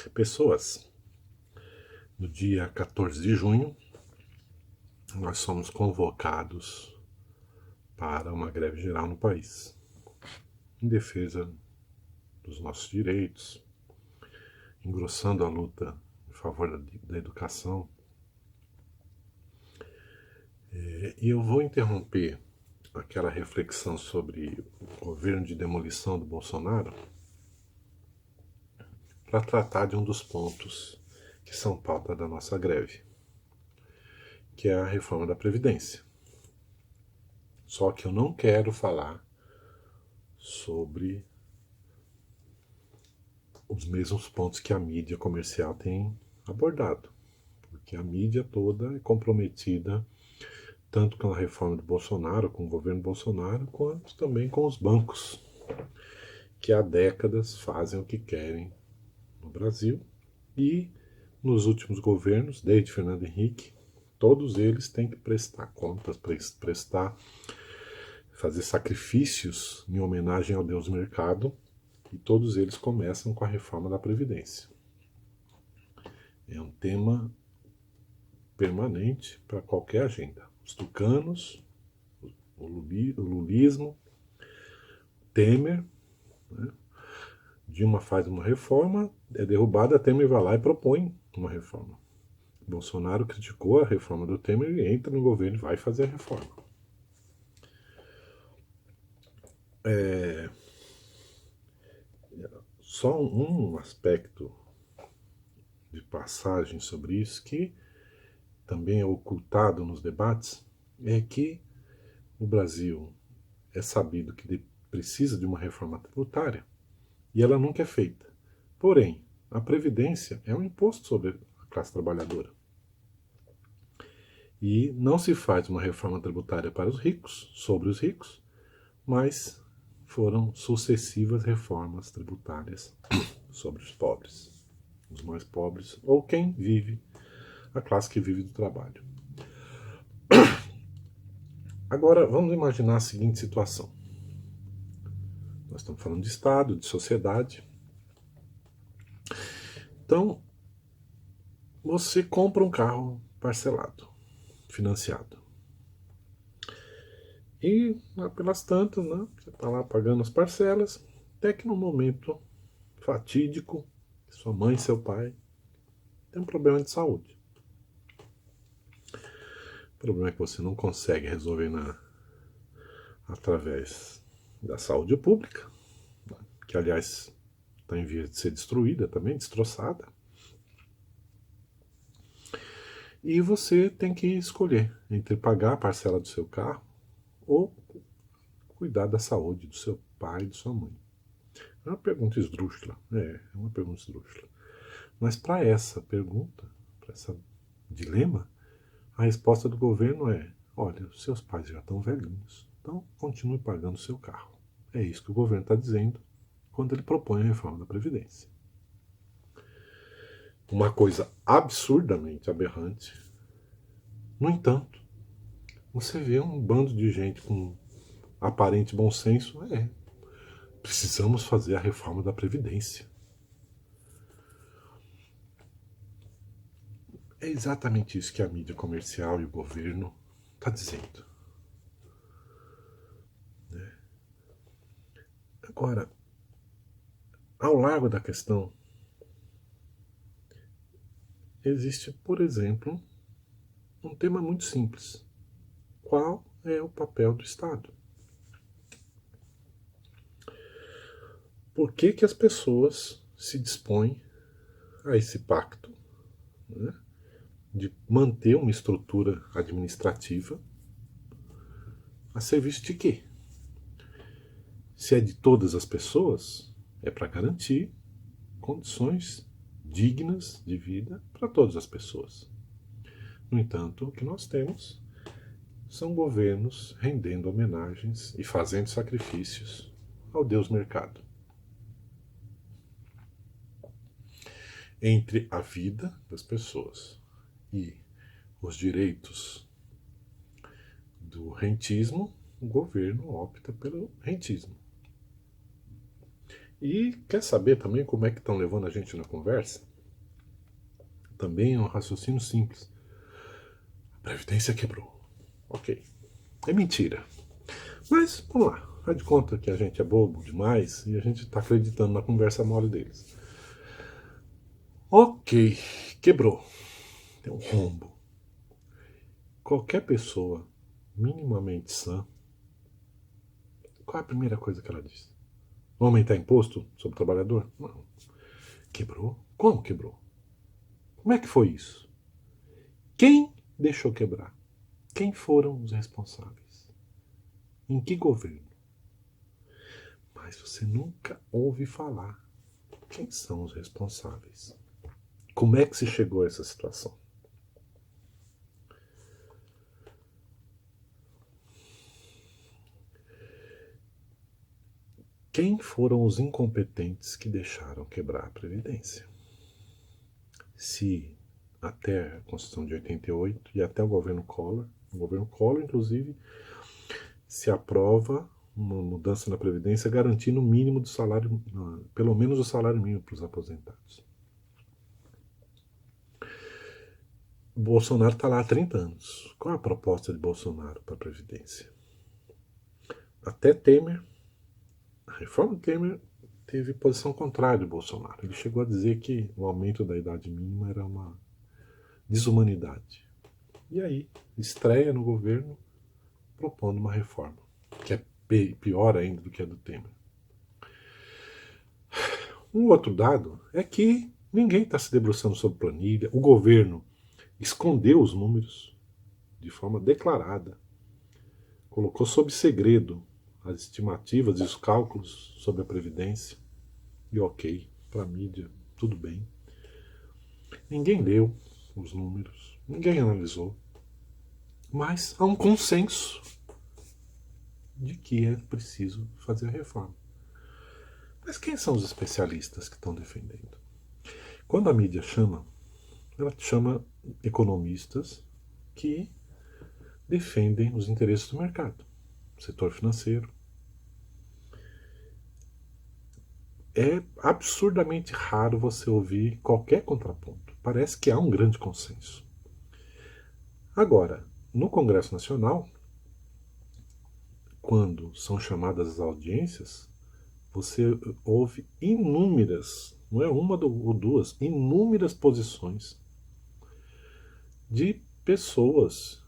pessoas. No dia 14 de junho, nós somos convocados para uma greve geral no país, em defesa dos nossos direitos, engrossando a luta em favor da educação. E eu vou interromper aquela reflexão sobre o governo de demolição do Bolsonaro para tratar de um dos pontos que são pauta da nossa greve, que é a reforma da Previdência. Só que eu não quero falar sobre os mesmos pontos que a mídia comercial tem abordado, porque a mídia toda é comprometida tanto com a reforma do Bolsonaro, com o governo Bolsonaro, quanto também com os bancos, que há décadas fazem o que querem no Brasil. E nos últimos governos, desde Fernando Henrique, todos eles têm que prestar contas, fazer sacrifícios em homenagem ao Deus Mercado, e todos eles começam com a reforma da Previdência. É um tema permanente para qualquer agenda. Os tucanos, o lulismo, Temer, né? Dilma faz uma reforma, é derrubada, Temer vai lá e propõe uma reforma. Bolsonaro criticou a reforma do Temer e entra no governo e vai fazer a reforma. Só um aspecto de passagem sobre isso que também é ocultado nos debates é que o Brasil é sabido que precisa de uma reforma tributária e ela nunca é feita. Porém, a Previdência é um imposto sobre a classe trabalhadora. E não se faz uma reforma tributária para os ricos, sobre os ricos, mas foram sucessivas reformas tributárias sobre os pobres, os mais pobres, ou quem vive, a classe que vive do trabalho. Agora, vamos imaginar a seguinte situação. Nós estamos falando de Estado, de sociedade. Então, você compra um carro parcelado, financiado. E, pelas tantas, né, você está lá pagando as parcelas, até que no momento fatídico, sua mãe e seu pai têm um problema de saúde. O problema é que você não consegue resolver através da saúde pública, que aliás está em vias de ser destruída também, destroçada. E você tem que escolher entre pagar a parcela do seu carro ou cuidar da saúde do seu pai e de sua mãe. É uma pergunta esdrúxula, é uma pergunta esdrúxula. Mas para essa pergunta, para esse dilema, a resposta do governo é: olha, os seus pais já estão velhinhos, então continue pagando o seu carro. É isso que o governo está dizendo quando ele propõe a reforma da Previdência. Uma coisa absurdamente aberrante. No entanto, você vê um bando de gente com aparente bom senso, precisamos fazer a reforma da Previdência. É exatamente isso que a mídia comercial e o governo está dizendo. Agora, ao largo da questão, existe, por exemplo, um tema muito simples. Qual é o papel do Estado? Por que as pessoas se dispõem a esse pacto, né, de manter uma estrutura administrativa a serviço de quê? Se é de todas as pessoas, é para garantir condições dignas de vida para todas as pessoas. No entanto, o que nós temos são governos rendendo homenagens e fazendo sacrifícios ao Deus Mercado. Entre a vida das pessoas e os direitos do rentismo, o governo opta pelo rentismo. E quer saber também como é que estão levando a gente na conversa? também é um raciocínio simples. A Previdência quebrou. Ok. É mentira. Mas, vamos lá. Faz de conta que a gente é bobo demais e a gente está acreditando na conversa mole deles. Ok. Quebrou. Tem um rombo. Qualquer pessoa minimamente sã, qual é a primeira coisa que ela diz? Vão aumentar imposto sobre o trabalhador? Não. Quebrou? Como quebrou? Como é que foi isso? Quem deixou quebrar? Quem foram os responsáveis? Em que governo? Mas você nunca ouve falar. Quem são os responsáveis? Como é que se chegou a essa situação? Quem foram os incompetentes que deixaram quebrar a Previdência? Se até a Constituição de 88 e até o governo Collor, inclusive, se aprova uma mudança na Previdência garantindo o mínimo do salário, pelo menos o salário mínimo para os aposentados. O Bolsonaro está lá há 30 anos. Qual é a proposta de Bolsonaro para a Previdência? Até Temer, a reforma do Temer teve posição contrária do Bolsonaro. Ele chegou a dizer que o aumento da idade mínima era uma desumanidade. E aí, estreia no governo propondo uma reforma, que é pior ainda do que a do Temer. Um outro dado é que ninguém está se debruçando sobre planilha. O governo escondeu os números de forma declarada, colocou sob segredo as estimativas e os cálculos sobre a Previdência. E ok, para a mídia, tudo bem. Ninguém leu os números, ninguém analisou. Mas há um consenso de que é preciso fazer a reforma. Mas quem são os especialistas que estão defendendo? Quando a mídia chama, ela chama economistas que defendem os interesses do mercado, setor financeiro. É absurdamente raro você ouvir qualquer contraponto. Parece que há um grande consenso. Agora, no Congresso Nacional, quando são chamadas as audiências, você ouve inúmeras, não é uma ou duas, inúmeras posições de pessoas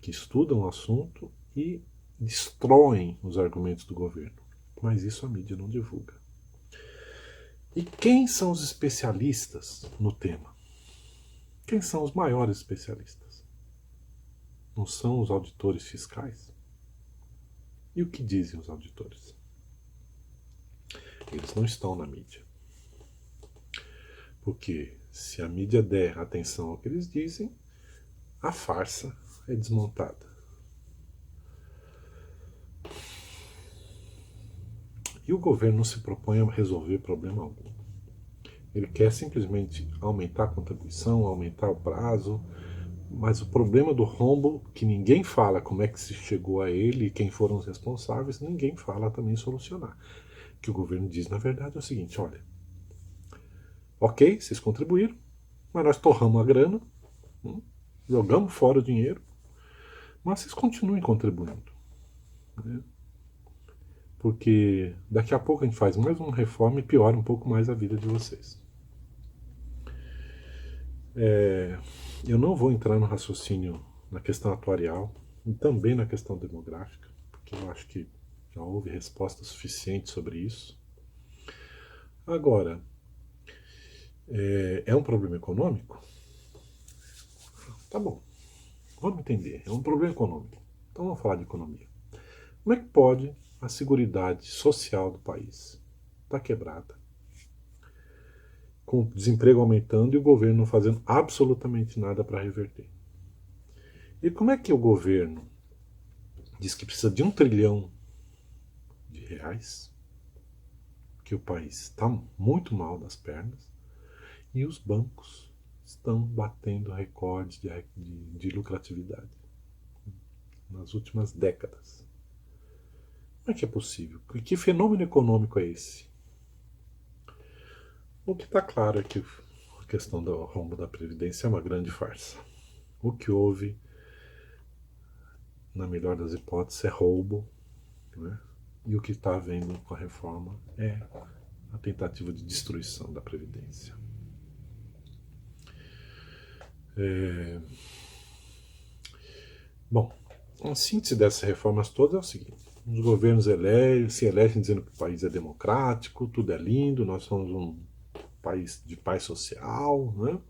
que estudam o assunto e destroem os argumentos do governo. Mas isso a mídia não divulga. E quem são os especialistas no tema? Quem são os maiores especialistas? Não são os auditores fiscais? E o que dizem os auditores? Eles não estão na mídia. Porque se a mídia der atenção ao que eles dizem, a farsa é desmontada. E o governo não se propõe a resolver problema algum. Ele quer simplesmente aumentar a contribuição, aumentar o prazo, mas o problema do rombo, que ninguém fala como é que se chegou a ele e quem foram os responsáveis, ninguém fala também solucionar. O que o governo diz, na verdade, é o seguinte: olha, ok, vocês contribuíram, mas nós torramos a grana, jogamos fora o dinheiro, mas vocês continuem contribuindo. Né? Porque daqui a pouco a gente faz mais uma reforma e piora um pouco mais a vida de vocês. Eu não vou entrar no raciocínio na questão atuarial e também na questão demográfica, porque eu acho que já houve resposta suficiente sobre isso. Agora, é um problema econômico? Tá bom, vamos entender. É um problema econômico. Então vamos falar de economia. Como é que pode a seguridade social do país estar quebrada, com o desemprego aumentando e o governo não fazendo absolutamente nada para reverter? E como é que o governo diz que precisa de 1 trilhão de reais, que o país está muito mal das pernas, e os bancos estão batendo recordes de lucratividade nas últimas décadas? Como é que é possível? Que fenômeno econômico é esse? O que está claro é que questão do rombo da Previdência é uma grande farsa. O que houve, na melhor das hipóteses, é roubo, né? E o que está havendo com a reforma é a tentativa de destruição da Previdência. Bom, a síntese dessas reformas todas é o seguinte: os governos se elegem dizendo que o país é democrático, tudo é lindo, nós somos um país de paz social, né?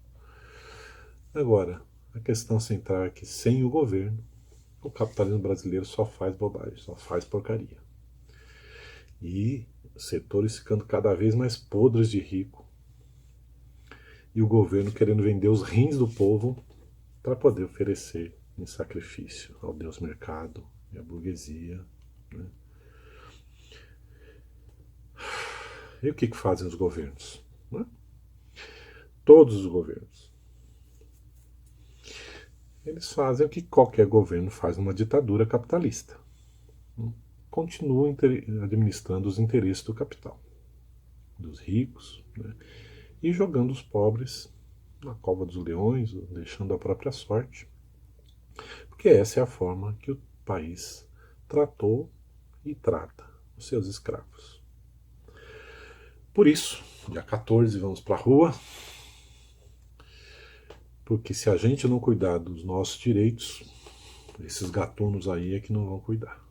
Agora, a questão central é que sem o governo, o capitalismo brasileiro só faz bobagem, só faz porcaria. E setores ficando cada vez mais podres de rico, e o governo querendo vender os rins do povo para poder oferecer em sacrifício ao Deus mercado e à burguesia, né? E o que fazem os governos, né? Todos os governos. Eles fazem o que qualquer governo faz numa ditadura capitalista. Continuam administrando os interesses do capital, dos ricos, né? E jogando os pobres na cova dos leões, deixando a própria sorte. Porque essa é a forma que o país tratou e trata os seus escravos. Por isso, dia 14 vamos para a rua, porque se a gente não cuidar dos nossos direitos, esses gatunos aí é que não vão cuidar.